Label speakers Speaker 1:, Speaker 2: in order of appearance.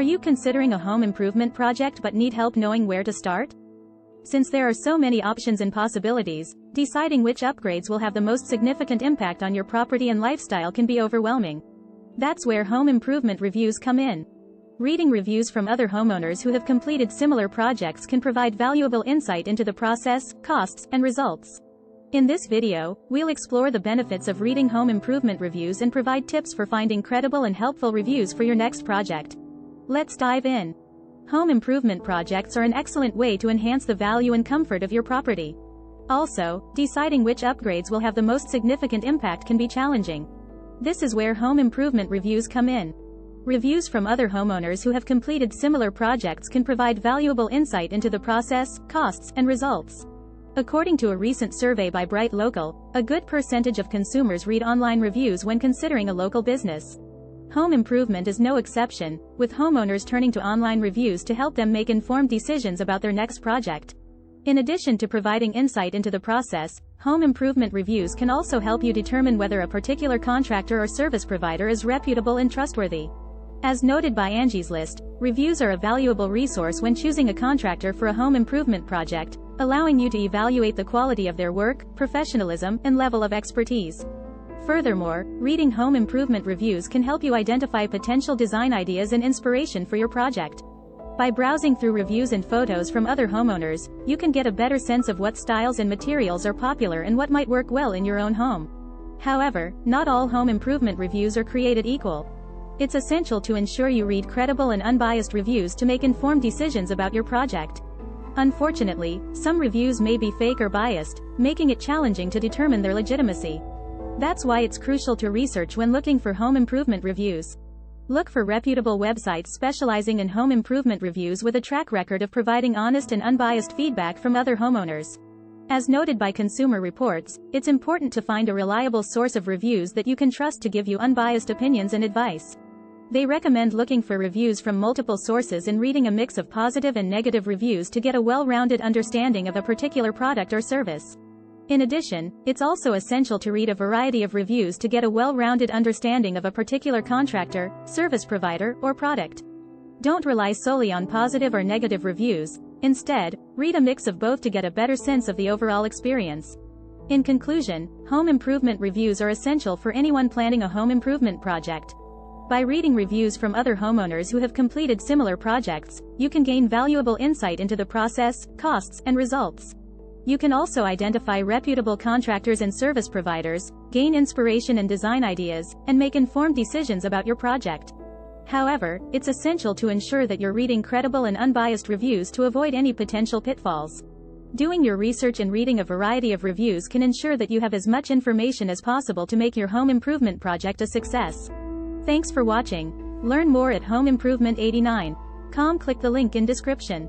Speaker 1: Are you considering a home improvement project but need help knowing where to start? Since there are so many options and possibilities, deciding which upgrades will have the most significant impact on your property and lifestyle can be overwhelming. That's where home improvement reviews come in. Reading reviews from other homeowners who have completed similar projects can provide valuable insight into the process, costs, and results. In this video, we'll explore the benefits of reading home improvement reviews and provide tips for finding credible and helpful reviews for your next project. Let's dive in. Home improvement projects are an excellent way to enhance the value and comfort of your property. Also, deciding which upgrades will have the most significant impact can be challenging. This is where home improvement reviews come in. Reviews from other homeowners who have completed similar projects can provide valuable insight into the process, costs, and results. According to a recent survey by Bright Local, a good percentage of consumers read online reviews when considering a local business. Home improvement is no exception, with homeowners turning to online reviews to help them make informed decisions about their next project. In addition to providing insight into the process, home improvement reviews can also help you determine whether a particular contractor or service provider is reputable and trustworthy. As noted by Angie's List, reviews are a valuable resource when choosing a contractor for a home improvement project, allowing you to evaluate the quality of their work, professionalism, and level of expertise. Furthermore, reading home improvement reviews can help you identify potential design ideas and inspiration for your project. By browsing through reviews and photos from other homeowners, you can get a better sense of what styles and materials are popular and what might work well in your own home. However, not all home improvement reviews are created equal. It's essential to ensure you read credible and unbiased reviews to make informed decisions about your project. Unfortunately, some reviews may be fake or biased, making it challenging to determine their legitimacy. That's why it's crucial to research when looking for home improvement reviews. Look for reputable websites specializing in home improvement reviews with a track record of providing honest and unbiased feedback from other homeowners. As noted by Consumer Reports, it's important to find a reliable source of reviews that you can trust to give you unbiased opinions and advice. They recommend looking for reviews from multiple sources and reading a mix of positive and negative reviews to get a well-rounded understanding of a particular product or service. In addition, it's also essential to read a variety of reviews to get a well-rounded understanding of a particular contractor, service provider, or product. Don't rely solely on positive or negative reviews. Instead, read a mix of both to get a better sense of the overall experience. In conclusion, home improvement reviews are essential for anyone planning a home improvement project. By reading reviews from other homeowners who have completed similar projects, you can gain valuable insight into the process, costs, and results. You can also identify reputable contractors and service providers, gain inspiration and design ideas, and make informed decisions about your project. However, it's essential to ensure that you're reading credible and unbiased reviews to avoid any potential pitfalls. Doing your research and reading a variety of reviews can ensure that you have as much information as possible to make your home improvement project a success. Thanks for watching. Learn more at HomeImprovement89.com. Click the link in description.